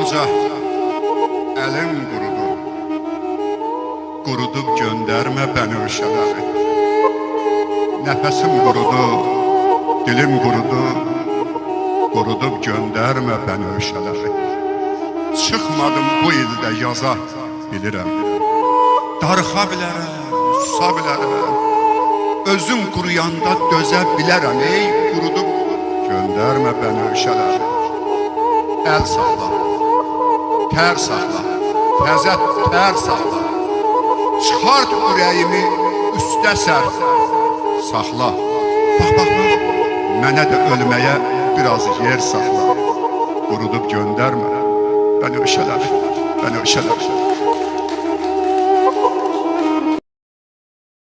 Ardımca əlim qurudu, qurudub göndərmə bənövşələri. Nəfəsim qurudu, dilim qurudu, qurudub göndərmə bənövşələri. Çıxmadım bu ildə yaza, bilirəm. Darıxa bilərəm, susa bilərəm. Özüm quruyanda dözə bilərəm. Ey qurudub göndərmə bənövşələri. Əl saxla, tər saxla, təzə tər saxla. Çıxart ürəyimi üstə sər, saxla. Bax, bax, bax, mənə də ölməyə biraz yer saxla. Qurudub göndərmə bənövşələri, bənövşələri.